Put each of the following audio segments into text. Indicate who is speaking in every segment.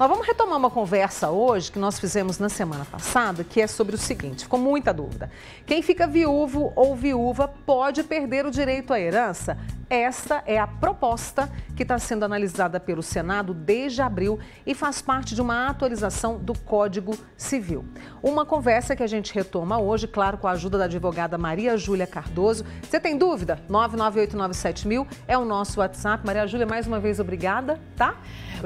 Speaker 1: Nós vamos retomar uma conversa hoje que nós fizemos na semana passada, que é sobre o seguinte, ficou muita dúvida. Quem fica viúvo ou viúva pode perder o direito à herança? Esta é a proposta que está sendo analisada pelo Senado desde abril e faz parte de uma atualização do Código Civil. Uma conversa que a gente retoma hoje, claro, com a ajuda da advogada Maria Júlia Cardoso. Você tem dúvida? 998907000 é o nosso WhatsApp. Maria Júlia, mais uma vez, obrigada, tá?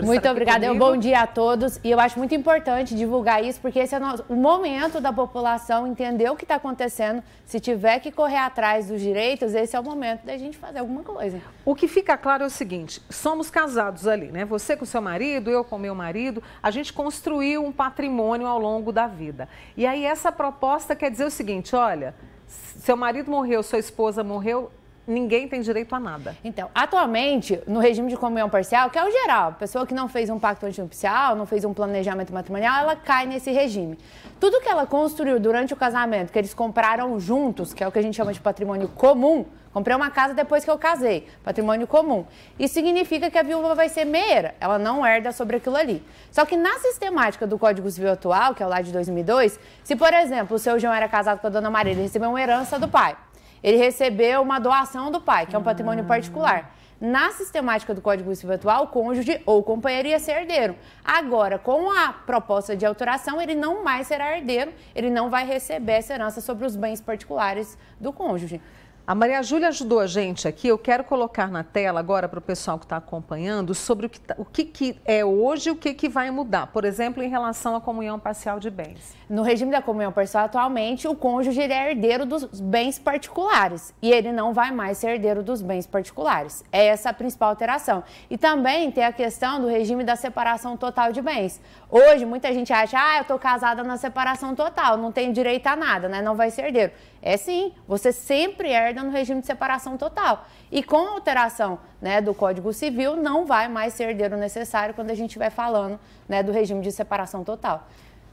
Speaker 2: Muito obrigada. Bom dia a todos. E eu acho muito importante divulgar isso, porque esse é o momento da população entender o que está acontecendo. Se tiver que correr atrás dos direitos, esse é o momento da gente fazer alguma coisa.
Speaker 1: O que fica claro é o seguinte, somos casados ali, né? Você com seu marido, eu com meu marido, a gente construiu um patrimônio ao longo da vida. E aí essa proposta quer dizer o seguinte, olha, seu marido morreu, sua esposa morreu, ninguém tem direito a nada.
Speaker 2: Então, atualmente, no regime de comunhão parcial, que é o geral, a pessoa que não fez um pacto antinupcial, não fez um planejamento matrimonial, ela cai nesse regime. Tudo que ela construiu durante o casamento, que eles compraram juntos, que é o que a gente chama de patrimônio comum, comprei uma casa depois que eu casei, patrimônio comum. Isso significa que a viúva vai ser meia, ela não herda sobre aquilo ali. Só que na sistemática do Código Civil atual, que é o lá de 2002, se, por exemplo, o seu João era casado com a dona Maria, ele recebeu uma herança do pai. Ele recebeu uma doação do pai, que é um patrimônio particular. Na sistemática do Código Civil atual, o cônjuge ou companheiro ia ser herdeiro. Agora, com a proposta de alteração, ele não mais será herdeiro, ele não vai receber essa herança sobre os bens particulares do cônjuge.
Speaker 1: A Maria Júlia ajudou a gente aqui, eu quero colocar na tela agora para o pessoal que está acompanhando sobre o que é hoje e o que vai mudar, por exemplo, em relação à comunhão parcial de bens.
Speaker 2: No regime da comunhão parcial, atualmente, o cônjuge ele é herdeiro dos bens particulares e ele não vai mais ser herdeiro dos bens particulares. É essa a principal alteração. E também tem a questão do regime da separação total de bens. Hoje, muita gente acha, eu estou casada na separação total, não tenho direito a nada, né? Não vai ser herdeiro. É sim, você sempre herda no regime de separação total. E com a alteração, né, do Código Civil, não vai mais ser herdeiro necessário quando a gente estiver falando, né, do regime de separação total.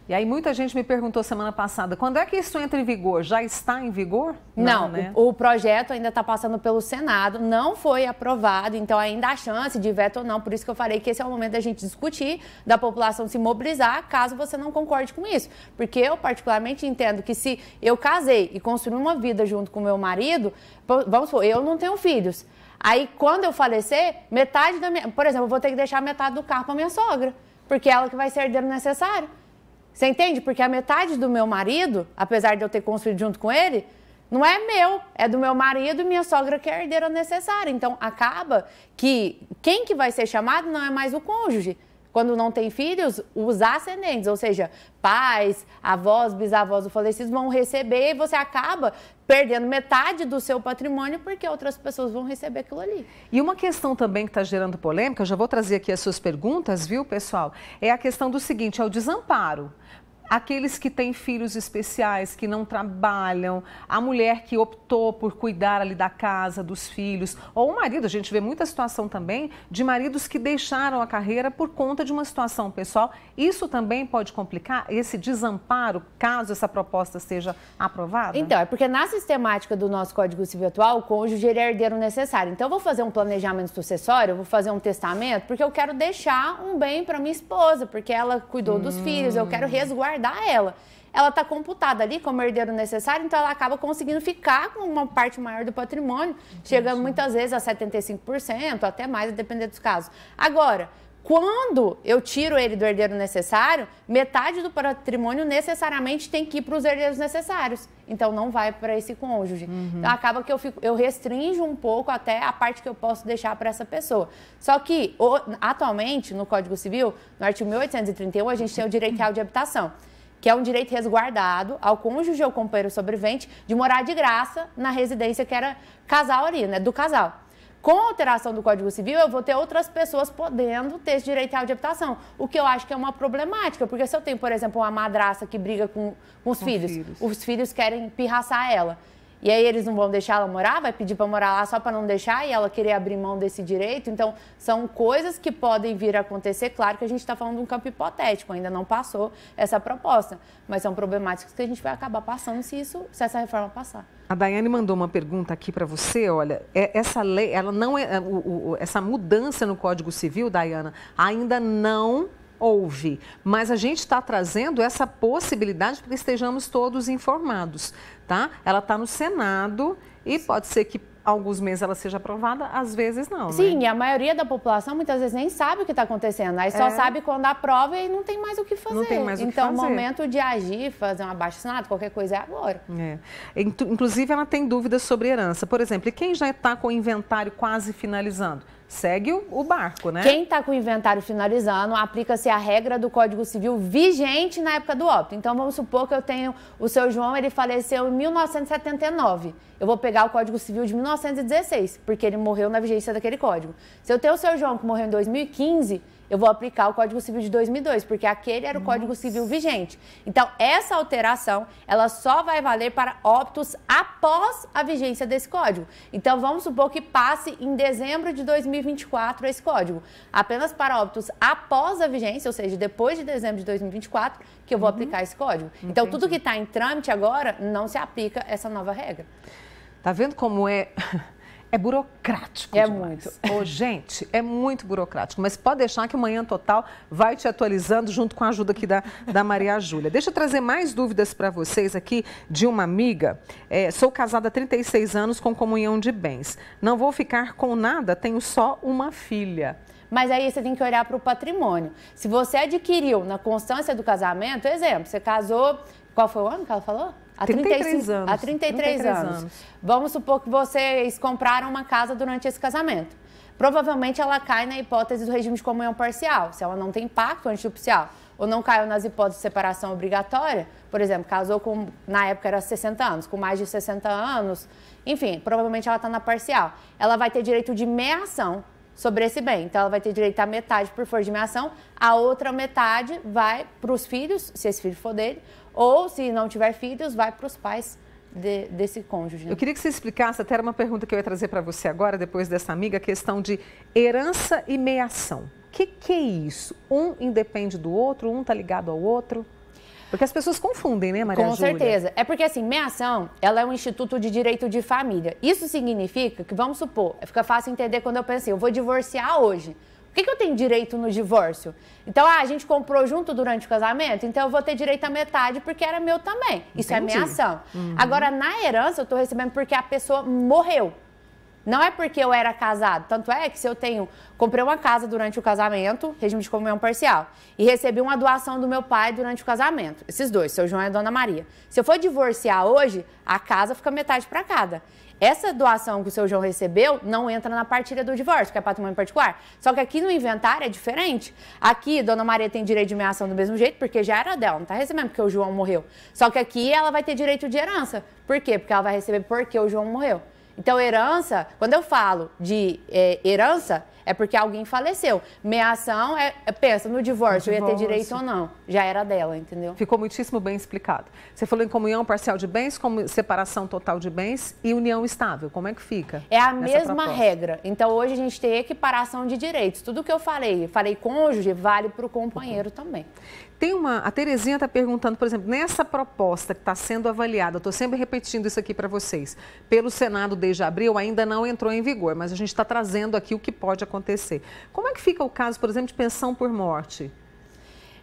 Speaker 1: E aí muita gente me perguntou semana passada, quando é que isso entra em vigor? Já está em vigor?
Speaker 2: Não,
Speaker 1: né?
Speaker 2: o projeto ainda está passando pelo Senado, não foi aprovado, então ainda há chance de veto ou não, por isso que eu falei que esse é o momento da gente discutir, da população se mobilizar, caso você não concorde com isso. Porque eu particularmente entendo que se eu casei e construí uma vida junto com meu marido, vamos supor, eu não tenho filhos. Aí quando eu falecer, metade da minha... Por exemplo, eu vou ter que deixar metade do carro para minha sogra, porque é ela que vai ser herdeiro necessário. Você entende? Porque a metade do meu marido, apesar de eu ter construído junto com ele, não é meu, é do meu marido e minha sogra que é a herdeira necessária. Então, acaba que quem que vai ser chamado não é mais o cônjuge. Quando não tem filhos, os ascendentes, ou seja, pais, avós, bisavós do falecido vão receber e você acaba perdendo metade do seu patrimônio porque outras pessoas vão receber aquilo ali.
Speaker 1: E uma questão também que está gerando polêmica, eu já vou trazer aqui as suas perguntas, viu, pessoal? É a questão do seguinte, é o desamparo. Aqueles que têm filhos especiais, que não trabalham, a mulher que optou por cuidar ali da casa, dos filhos, ou o marido, a gente vê muita situação também de maridos que deixaram a carreira por conta de uma situação pessoal. Isso também pode complicar esse desamparo, caso essa proposta seja aprovada?
Speaker 2: Então, é porque na sistemática do nosso Código Civil atual, o cônjuge ele é herdeiro necessário. Então, eu vou fazer um planejamento sucessório, eu vou fazer um testamento, porque eu quero deixar um bem para minha esposa, porque ela cuidou dos filhos, eu quero resguardar ela. Ela está computada ali como herdeiro necessário, então ela acaba conseguindo ficar com uma parte maior do patrimônio, chegando muitas vezes a 75%, até mais, a depender dos casos. Agora, quando eu tiro ele do herdeiro necessário, metade do patrimônio necessariamente tem que ir para os herdeiros necessários. Então, não vai para esse cônjuge. Então, acaba que eu restringo um pouco até a parte que eu posso deixar para essa pessoa. Só que, atualmente, no Código Civil, no artigo 1831, a gente tem o direito real de habitação, que é um direito resguardado ao cônjuge ou companheiro sobrevivente de morar de graça na residência que era casal ali, né, do casal. Com a alteração do Código Civil, eu vou ter outras pessoas podendo ter esse direito real de habitação, o que eu acho que é uma problemática, porque se eu tenho, por exemplo, uma madrasta que briga com os filhos, os filhos querem pirraçar ela, e aí eles não vão deixar ela morar, vai pedir para morar lá só para não deixar e ela querer abrir mão desse direito. Então, são coisas que podem vir a acontecer. Claro que a gente está falando de um campo hipotético, ainda não passou essa proposta, mas são problemáticas que a gente vai acabar passando se essa reforma passar.
Speaker 1: A Daiane mandou uma pergunta aqui para você, olha, essa lei, ela não é, essa mudança no Código Civil, Daiana, ainda não houve, mas a gente está trazendo essa possibilidade para que estejamos todos informados, tá? Ela está no Senado e pode ser que alguns meses ela seja aprovada, às vezes não,
Speaker 2: Sim,
Speaker 1: né?
Speaker 2: E a maioria da população muitas vezes nem sabe o que está acontecendo. Aí só sabe quando aprova e não tem mais o que fazer.
Speaker 1: Não tem mais o que
Speaker 2: então,
Speaker 1: fazer.
Speaker 2: o momento de agir, fazer um abaixo-assinado, qualquer coisa é agora.
Speaker 1: Inclusive, ela tem dúvidas sobre herança. Por exemplo, e quem já está com o inventário quase finalizando? Segue o barco, né?
Speaker 2: Quem está com o inventário finalizando, aplica-se a regra do Código Civil vigente na época do óbito. Então, vamos supor que eu tenho o seu João, ele faleceu em 1979. Eu vou pegar o Código Civil de 1916, porque ele morreu na vigência daquele código. Se eu tenho o seu João que morreu em 2015, eu vou aplicar o Código Civil de 2002, porque aquele era o Código Civil vigente. Então, essa alteração, ela só vai valer para óbitos após a vigência desse código. Então, vamos supor que passe em dezembro de 2024 esse código. Apenas para óbitos após a vigência, ou seja, depois de dezembro de 2024, que eu vou aplicar esse código. Então, tudo que está em trâmite agora, não se aplica essa nova regra.
Speaker 1: Tá vendo como é... É burocrático demais. Muito. Gente, é muito burocrático. Mas pode deixar que o Manhã Total vai te atualizando junto com a ajuda aqui da Maria Júlia. Deixa eu trazer mais dúvidas para vocês aqui de uma amiga. Sou casada há 36 anos com comunhão de bens. Não vou ficar com nada, tenho só uma filha.
Speaker 2: Mas aí você tem que olhar para o patrimônio. Se você adquiriu na constância do casamento, exemplo, você casou... Qual foi o ano que ela falou?
Speaker 1: Há 33 anos.
Speaker 2: Há 33 anos. Vamos supor que vocês compraram uma casa durante esse casamento. Provavelmente ela cai na hipótese do regime de comunhão parcial, se ela não tem pacto antinupcial, ou não caiu nas hipóteses de separação obrigatória, por exemplo, casou com, na época era 60 anos, com mais de 60 anos, enfim, provavelmente ela está na parcial. Ela vai ter direito de meação sobre esse bem. Então, ela vai ter direito à metade por força de meação, a outra metade vai para os filhos, se esse filho for dele, ou se não tiver filhos, vai para os pais desse cônjuge.
Speaker 1: Eu queria que você explicasse, até era uma pergunta que eu ia trazer para você agora, depois dessa amiga, a questão de herança e meação. O que é isso? Um independe do outro, um está ligado ao outro? Porque as pessoas confundem, né, Maria Júlia?
Speaker 2: Com certeza. É porque, assim, meação, ela é um instituto de direito de família. Isso significa que, vamos supor, fica fácil entender quando eu penso assim, eu vou divorciar hoje. Por que eu tenho direito no divórcio? Então, a gente comprou junto durante o casamento, então eu vou ter direito à metade porque era meu também. Isso
Speaker 1: Entendi.
Speaker 2: é meação. Agora, na herança, eu estou recebendo porque a pessoa morreu. Não é porque eu era casado. Tanto é que se eu comprei uma casa durante o casamento, regime de comunhão parcial, e recebi uma doação do meu pai durante o casamento. Esses dois, seu João e a Dona Maria. Se eu for divorciar hoje, a casa fica metade para cada. Essa doação que o seu João recebeu não entra na partilha do divórcio, que é patrimônio particular. Só que aqui no inventário é diferente. Aqui, Dona Maria tem direito de meação do mesmo jeito, porque já era dela, não está recebendo porque o João morreu. Só que aqui ela vai ter direito de herança. Por quê? Porque ela vai receber porque o João morreu. Então, herança, quando eu falo de herança, é porque alguém faleceu. Meação pensa no divórcio, eu ia ter direito ou não. Já era dela, entendeu?
Speaker 1: Ficou muitíssimo bem explicado. Você falou em comunhão parcial de bens, como separação total de bens e união estável. Como é que fica?
Speaker 2: É a mesma regra. Então, hoje a gente tem equiparação de direitos. Tudo que eu falei cônjuge, vale para o companheiro também.
Speaker 1: A Terezinha está perguntando, por exemplo, nessa proposta que está sendo avaliada, eu estou sempre repetindo isso aqui para vocês, pelo Senado desde abril, ainda não entrou em vigor, mas a gente está trazendo aqui o que pode acontecer. Como é que fica o caso, por exemplo, de pensão por morte?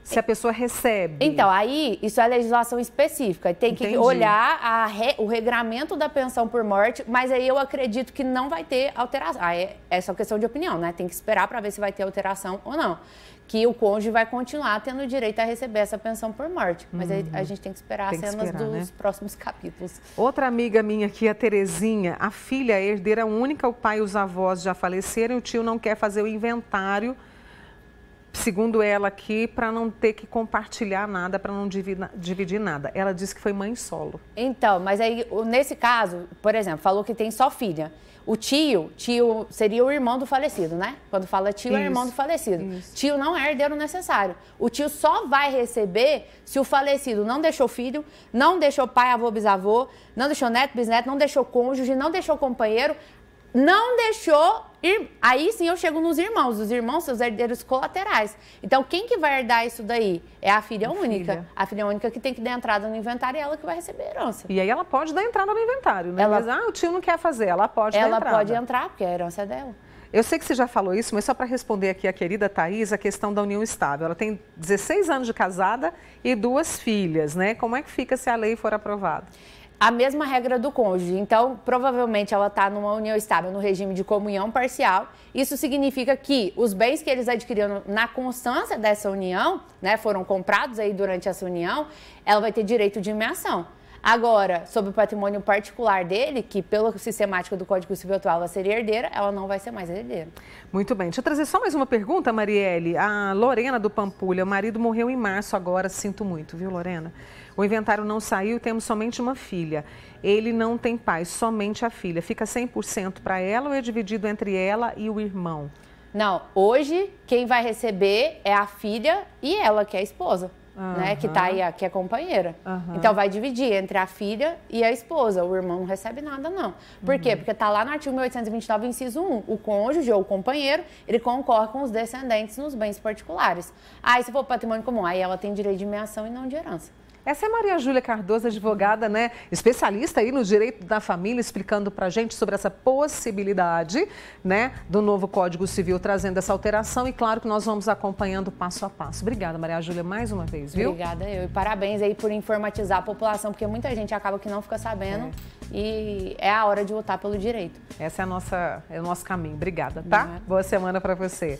Speaker 1: Se a pessoa recebe...
Speaker 2: Então, aí, isso é legislação específica. Tem que olhar o regramento da pensão por morte, mas aí eu acredito que não vai ter alteração. É só questão de opinião, né? Tem que esperar para ver se vai ter alteração ou não. Que o cônjuge vai continuar tendo direito a receber essa pensão por morte. Mas aí a gente tem que esperar as cenas dos próximos capítulos.
Speaker 1: Outra amiga minha aqui, a Terezinha, a filha é herdeira única, o pai e os avós já faleceram, e o tio não quer fazer o inventário, segundo ela aqui, para não ter que compartilhar nada, para não dividir nada. Ela disse que foi mãe solo.
Speaker 2: Então, mas aí, nesse caso, por exemplo, falou que tem só filha. O tio seria o irmão do falecido, né? Quando fala tio, é irmão do falecido. Isso. Tio não é herdeiro necessário. O tio só vai receber se o falecido não deixou filho, não deixou pai, avô, bisavô, não deixou neto, bisneto, não deixou cônjuge, não deixou companheiro, não deixou... Aí sim eu chego nos irmãos. Os irmãos são os herdeiros colaterais. Então, quem que vai herdar isso daí? É a filha única. A filha única que tem que dar entrada no inventário e ela que vai receber a herança.
Speaker 1: E aí ela pode dar entrada no inventário, né? Mas, o tio não quer fazer, ela pode dar entrada.
Speaker 2: Ela pode entrar, porque a herança é dela.
Speaker 1: Eu sei que você já falou isso, mas só para responder aqui a querida Thaís, a questão da união estável. Ela tem 16 anos de casada e 2 filhas, né? Como é que fica se a lei for aprovada?
Speaker 2: A mesma regra do cônjuge. Então, provavelmente ela está numa união estável, no regime de comunhão parcial. Isso significa que os bens que eles adquiriram na constância dessa união, né, foram comprados aí durante essa união, ela vai ter direito de imeação. Agora, sobre o patrimônio particular dele, que pela sistemática do Código Civil atual ela seria herdeira, ela não vai ser mais herdeira.
Speaker 1: Muito bem. Deixa eu trazer só mais uma pergunta, Marielle. A Lorena do Pampulha, o marido morreu em março agora, sinto muito, viu, Lorena? O inventário não saiu, temos somente uma filha. Ele não tem pai, somente a filha. Fica 100% para ela ou é dividido entre ela e o irmão?
Speaker 2: Não, hoje quem vai receber é a filha e ela, que é a esposa. Né, que tá aí, que é companheira. Então vai dividir entre a filha e a esposa. O irmão não recebe nada, não. Por quê? Porque tá lá no artigo 1829, inciso 1. O cônjuge ou o companheiro, ele concorre com os descendentes nos bens particulares. Aí, se for patrimônio comum, aí ela tem direito de imeação e não de herança.
Speaker 1: Essa é Maria Júlia Cardoso, advogada, né, especialista aí no direito da família, explicando pra gente sobre essa possibilidade, né, do novo Código Civil trazendo essa alteração e claro que nós vamos acompanhando passo a passo. Obrigada, Maria Júlia, mais uma vez, viu?
Speaker 2: Obrigada eu. E parabéns aí por informatizar a população, porque muita gente acaba que não fica sabendo e é a hora de lutar pelo direito.
Speaker 1: Essa é o nosso caminho. Obrigada, tá? Boa semana pra você.